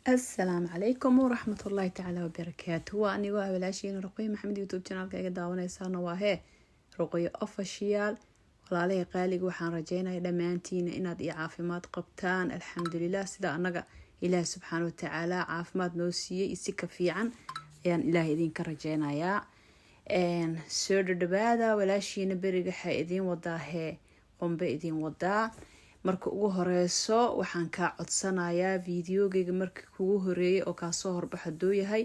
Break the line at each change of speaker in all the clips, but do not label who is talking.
السلام عليكم ورحمة الله تعالى وبركاته. وأني وأبلاشين رقية محمد يوتيوب channel كاga daawanaysan waa he رقية official walaalay qaaliga waxaan rajeynayaa dhamaantiin inaad iyo caafimaad qabtaan alxamdulillah sida anaga Ilaahay subxaanahu wa ta'ala caafimaad noo siiyay si ka fiican ayaan Ilaahay idinka rajeynayaa soo dhawaada walaashiina bariga waxa idin wadaa he qombe idin wadaa marka ugu horeyso waxaan ka codsanayaa videogeyga markii kugu horeeyay oo ka soo horbaxa doo yahay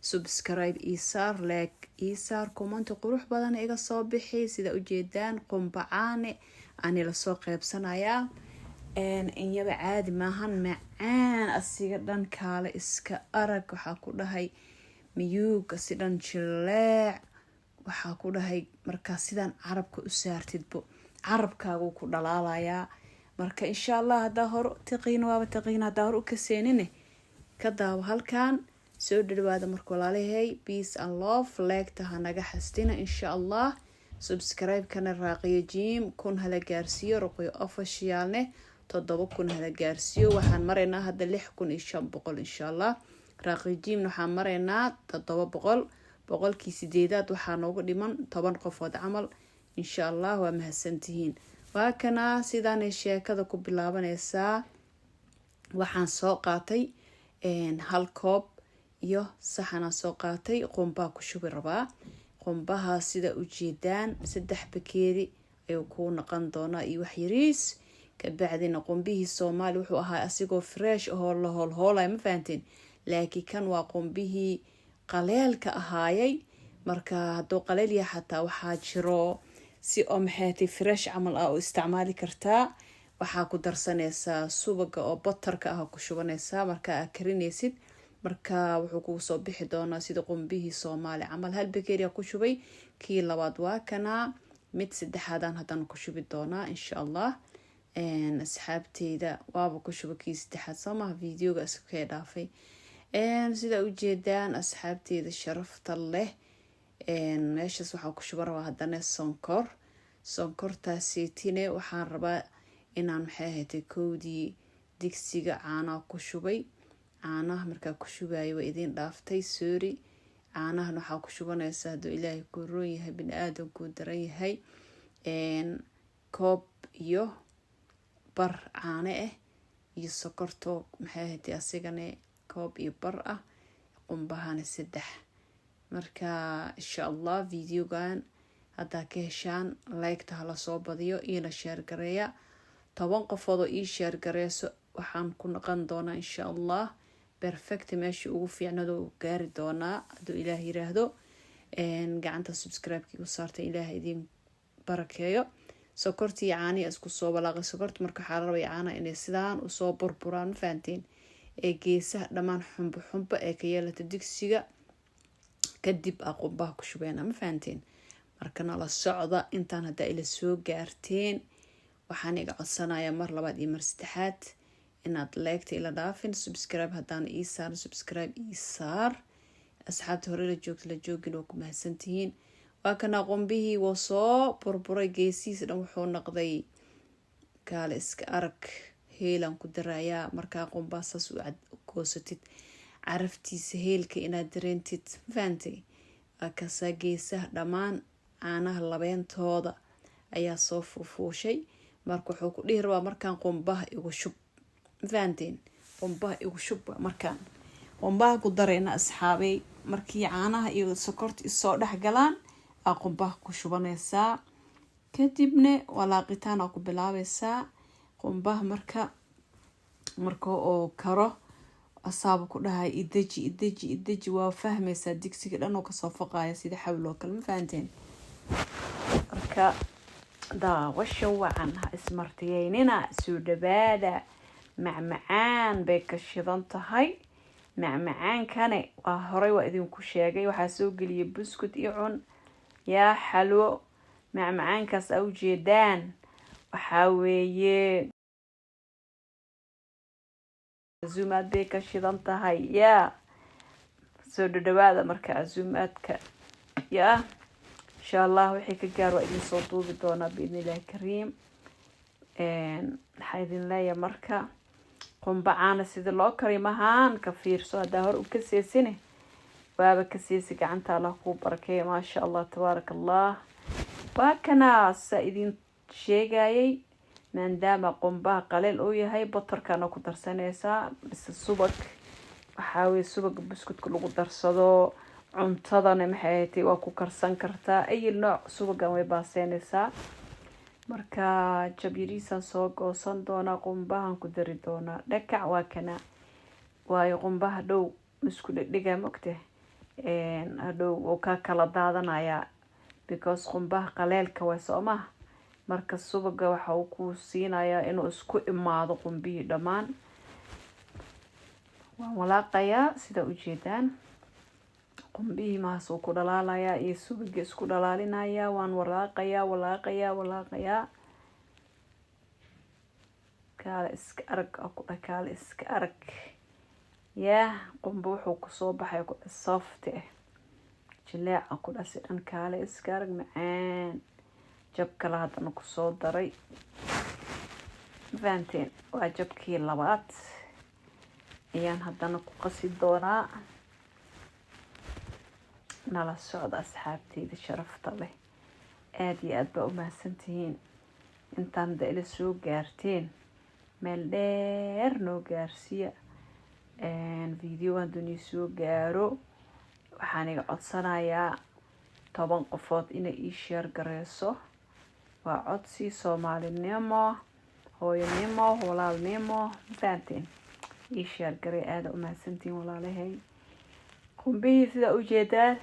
subscribe isaar like isaar comment qurux badan iga soo bixi sida u jeedaan qombacaane aan la soo qaybsanayaa in yaba caadi maahan macaan asiga dhan kaale iska arag waxa ku dhahay miyuuga sidan jileec waxa ku dhahay marka sidan carabka u saartidbo carabkaagu ku dhalaalayaa marka insha Allah hada hor taqiin hada hor u kaseenine ka daaw halkan soo dhawaada marka walaalahay peace and love like ta naga xastina insha Allah subscribe kana raaqiyo jim kun hala gaarsiyo Ruqyo official ne 7,000 hala gaarsiyo waxaan mareynaa hada 6,500 insha Allah raaqiyo jim waxaan mareynaa 700 boqolkii 8 waxaa noogu dhiman 10 qofood camal insha Allah waa mahadsantihiin waakana sidaan sheekada ku bilaabanaysaa waxaan soo qaatay hal koob iyo saxan soo qaatay qumba ku shubi rabaa qumbaha sida u jeedaan 3 bakeeri ayuu ku noqon doonaa iyo wax yariis ka bacdina qumbihii Soomaali wuxuu ahaa asigoo fresh oo la hoolhoolay ma fahanteen laakiin kan waa qumbihii qaleelka ahaayay marka hadoo qaleel yahay xataa waxaa jiro si oo maxay fresh amal ah oo isticmaali kartaa waxa ku darsanaysaa subaga oo butterka ah ku shubanaysaa marka aad karinaysid marka wuxuu ku soo bixi doonaa sida qumbihii Soomaali amal hal bakeeri ku shubay kii labaad waa kana mid saddexaadaan hadan ku shubi doonaa insha Allah asxaabteyda waaba ku shubay kii saddexaad samaha videoga iska dhaafay sida u jeedaan asxaabteyda sharafta leh meeshas waxa ku shubar waa hadana sonkortaasitine waxaan rabaa inaan maxay ahayd koodii digsiga caana ku shubay caanaha marka ku shubayo waa idin dhaaftay sorry caanaha waxa ku shubanaysaa haduu Ilaahay ku roon yahay bini'aadamku daran yahay koob iyo bar caano iyo sokorto maxay ahayd asigane koob iyo bar ah qumbahana 3 marka insha Allah videogan hada ka heshaan like ta hala soo badiyo ina share gareeya 10 qofood oo ii share gareeso waxaan ku noqon doonaa insha Allah perfect meeshii ugu fiicnado gaari doonaa haduu Ilaahay yiraahdo gacanta subscribe-ki u saartay Ilaahay idin barakeeyo sokortii caani isku soo walaaqay sokorta marka waxa la rabaa caana inay sidaan u soo burburaan faantiin ee geesaha dhamaan xumbo ee ka yeelata digsiga kadib qumbaha ku shubayna ma faantiin markana la socda intaan hada ila soo gaarteen waxaan iga codsanayaa mar labaad iyo mar saddexaad inaad like ila dhaafin subscribe hadaan isaar subscribe isaar asxaabta hore la joogin oo ku mahadsantihiin waa kana qumbihii waa soo burburay geesiisa dhan wuxuu noqday kaale iska arag heelan ku darayaa marka qumbaasas u koosatid caraftiisa heelka inaad dareentid faantay akasa geesaha dhamaan caanaha labeentooda ayaa soo fuushay marka wuxuu ku dhihi rabaa markaan qumbaha igu shub faanteen qumbaha igu shub markaan qumbaha ku darayna asxaabay markii caanaha iyo sokorta isoo dhex galaan qumbaha ku shubanaysaa kadibna walaaqitaan ku bilaabaysaa qumbaha marka oo karo asaaba ku dhahay idaji waa fahmaysaa digsiga dhan oo ka soo faqaya sida xawlo kale ma fahanteen marka daawasho wacan ismartiyeynina soo dhawaada macmacaan bay ka shidan tahay macmacaankane waa horay waa idinku sheegay waxa soo galiyay buskut iyo cun yaa xalwo macmacaankaas u jeedaan waxa weeye azumaad bay ka shidan tahay yaa soo dhawaada marka azumaadka yaa insha Allah wixii ka gaar waa idin soo duubi doonaa biidnillaahi kariim waxaa idin leeyahay marka qumba caana sida loo kariyo mahaan ka fiirso haddaa hor u ka seesine waaba ka seesi gacanta allah kuu barakeeyo maasha allah tabaaraka allah. waa kanaa idin sheegayay maadaama qumbaha qaleel uu yahay botorkana ku darsanaysaa bise subag waxaa weeye subag buskudka lagu darsado cuntadana maxay tahay waa ku karsan kartaa ay nooc subagan way baaseynaysaa. marka jabiriisan soo goosan doona qumbahan ku dari doona dhakac waa kana waayo qumbaha dhow isku dhigay mogte hadhow oo ka kala daadanaya because qumbaha qaleelka way sooma marka subaga waxa uu ku siinayaa inuu isku imaado qumbihii dhammaan. waan walaaqayaa sida u jeedaan qumbihii maas uu ku dhalaalayaa iyo subaga isku dhalaalinaya waan walaaqayaa kaala iska arag ku dhakaal iska arag qumbo wuxuu ku soo baxay ku soft jileec ku dhasidan kaala iska arag macaan jab kala hadana ku soo daray faanteen waa jabkii labaad ayaan hadana ku qasi doonaa. nala socda asxaabteyda sharafta leh aad iyo aad baa u mahadsantihiin intaan ila soo gaarteen meel dheer noo gaarsiya video hadduu soo gaaro waxaan iga codsanayaa 10 qofood inay ii share gareyso. waa codsi Soomaalinimo hooyanimo walaalnimo faanteen ii share garey aad u mahadsantihiin walaalahay. qumbihii sida u jeedaan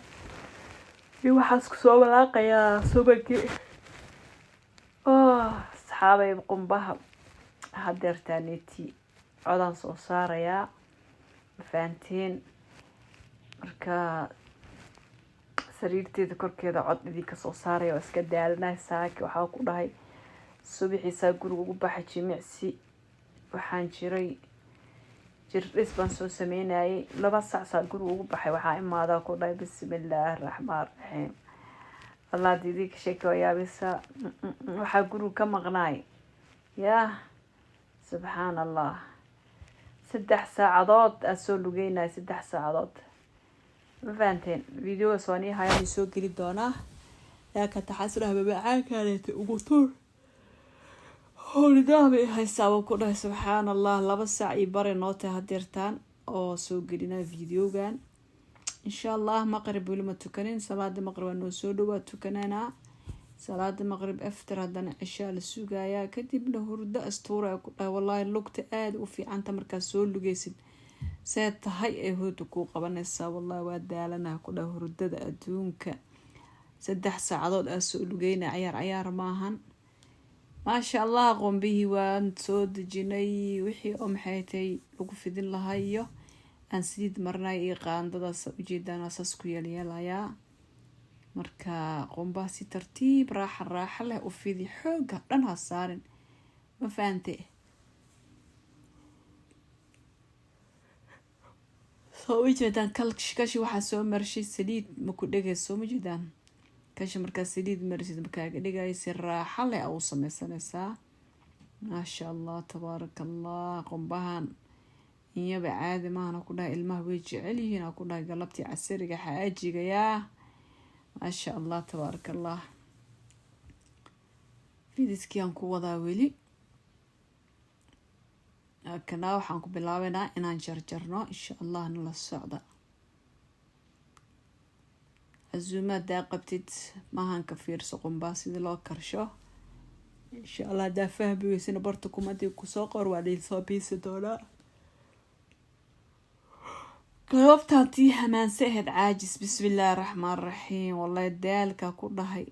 waxaas ku soo walaaqayaa subagii saxaabay qumbaha hadeertaaneti codaan soo saarayaa faanteen marka sariirteeda korkeeda cod idinka soo saaraya oo iska daalanay saaki waxaa ku dhahay subaxiisa guriga ugu baxay jimicsi waxaan jiray jirdhis baan soo sameynayay 2 saac guriga ugu baxay waxaa imaada ku dhahay bismillaahir rahmaanir rahiim allah idinka sheekeeyaa bisa waxaa guriga ka maqnaay subhanallah 3 saacadood soo lugeynay 3 saacadood ma faanteen video sooni hayaan soo geli doonaa laakiin taxasuraha babacaankaaneeta ugu tuur holidaabay haysaa ku dhahay subhanallah 2 saac iyo bare noota hadeertaan oo soo gelina videogan insha allah maqrib wali ma tukanin salaada maqrib noo soo dhawaa tukanana salaada maqrib after hadana cisha la sugaaya kadibna hurdo astuura ku dhahay wallahi lugta aad u fiicanta marka soo lugeysid see tahay ay hurdo ku qabanaysaa wallahi waa daalana ku dhahay hurdada adduunka 3 saacadood soo lugeyna ciyaar maahan maasha allah qumbihi waan soo dejinay wixii oo maxay tahay lagu fidin lahayo aan sidii marnay iyo qaandadaas u jeedaan asaas ku yeelayaa marka qumbaha si tartiib raaxa leh u fidi xooga dhan ha saarin ma faantay soo jeedaan kashi waxa soo marshay saliid ma ku dhageyso ma jeedaan kashi marka saliid marsid marka dhigay si raaxa leh oo sameysanaysaa maasha allah tabaarakallah qumbahan iyaba caadi maana ku dhahay ilmaha way jecel yihiin ku dhahay galabtii casriga xaajiga maasha allah tabaarakallah fidiskiyan ku wadaa weli kana waxaan ku bilaabaynaa inaan jarjarno insha allah nala socda azumada qabtid maahan ka fiirso qumbaha sida loo karsho insha allah daa fahmi weysina barta kumadii ku soo qor waa idin soo biisi doonaa قلبتي همان سهد عاجز بسم الله الرحمن الرحيم والله دالك كلها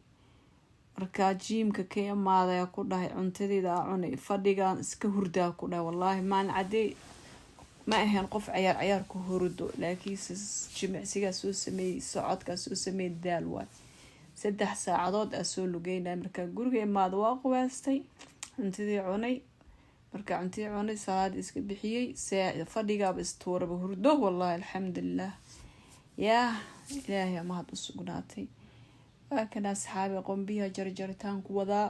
ركاجيم كي ماذا يقول لها عنتدي دا عني فديقان اسكهردا كلها والله ما نعدي ما هي نقف عيار كهردو لكن جمع سيغا سوسمي سعود كسوسمي الدالوان 3 ساعات اسولو جينا مركا غورغي ماذا واقواستي عنتدي عني marka cuntii cunay salaad iska bixiyay fadhiga istoora hurdo wallahi alxamdulillah ilaahay ma had usugnaatay kana asxaabi qombiya jarjaritaan ku wada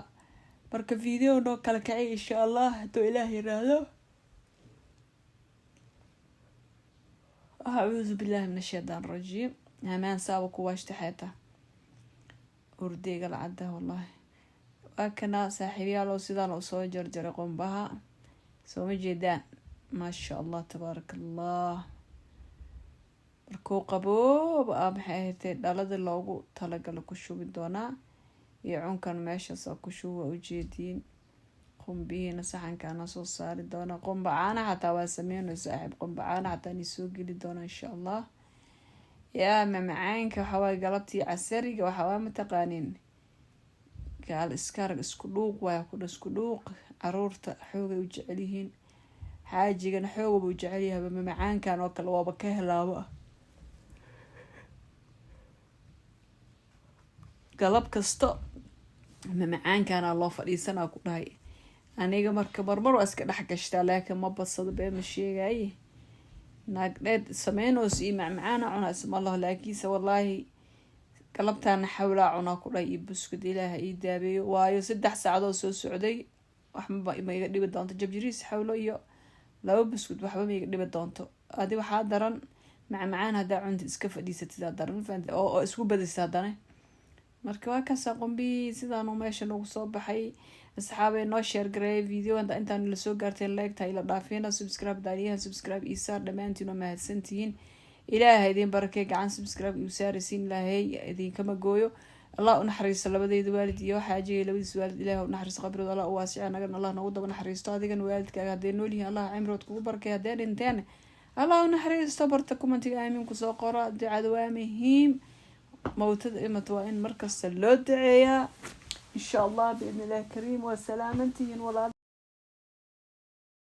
marka video noo kala kacay insha Allah hado ilaahay raado أعوذ بالله من الشيطان الرجيم. همان سابق واشت حياته ورديق العدة والله. وكنا ساحبيا لو سيدان أو سو جرجر قوم بها سو جيدان ما شاء الله تبارك الله. markuu qaboob maxay ahayd dhalada loogu talagalo ku shubi doonaa iyo cunkan meeshaas ku shuba u jeediin qumbihiina saxankaana soo saari doona qumba caana xataa waa sameeyno saaxiib qumba caana xataa ni soo geli doona insha Allah yaa macaanka waxa way galabtii casariga waxa waa mataqaanin gaal iskarag isku dhuuq waa ku isku dhuuq caruurta xoog ay u jecel yihiin xaajigana xoog u jecel yahay macaankan oo kale waaba ka helaaba galab kasto macaankaana loo fadhiisanaa ku dhahay aniga marka marmar waa iska dhex gashtaa laakiin ma badsado bee ma sheegay naagdheed sameeynoos iyo macmacaana cunaa isma Allah laakiinse wallaahi galabtaana xawlaa cunaa ku dhahay iyo buskud ilaahay ii daabeeyo waayo 3 saacadood soo socday waxba ma iga dhibi doonto jabjiriis xawlo iyo 2 buskud waxba ma iga dhibi doonto adi waxaa daran macmacaan hadaa cunta iska fadhiisatid daran faanta oo isku badisay hadana marka waa ka saqombi sidaan meeshan ugu soo baxay asxaabay noo share gareey video intaan la soo gaartay like ta ila dhaafina subscribe daaliyaha subscribe isa dhamaantiin ma hadsantiin ilaahay idin barakay gacan subscribe iyo saarisiin ilaahay idin kama gooyo Allah u naxariisto labadeeda waalid iyo xaajiga labadiis waalid ilaahay u naxariisto qabrooda Allah u waasiyo naga Allah nagu daba naxariisto adigan waalidkaaga hadee nool yihiin Allah cimrood kugu barakay hadee dhinteen Allah u naxariisto barta commentiga aamin ku soo qora ducada waa muhiim موتد إمتوا إن مركز سلود عيا إن شاء الله بإذن الله كريم وسلامتين ولا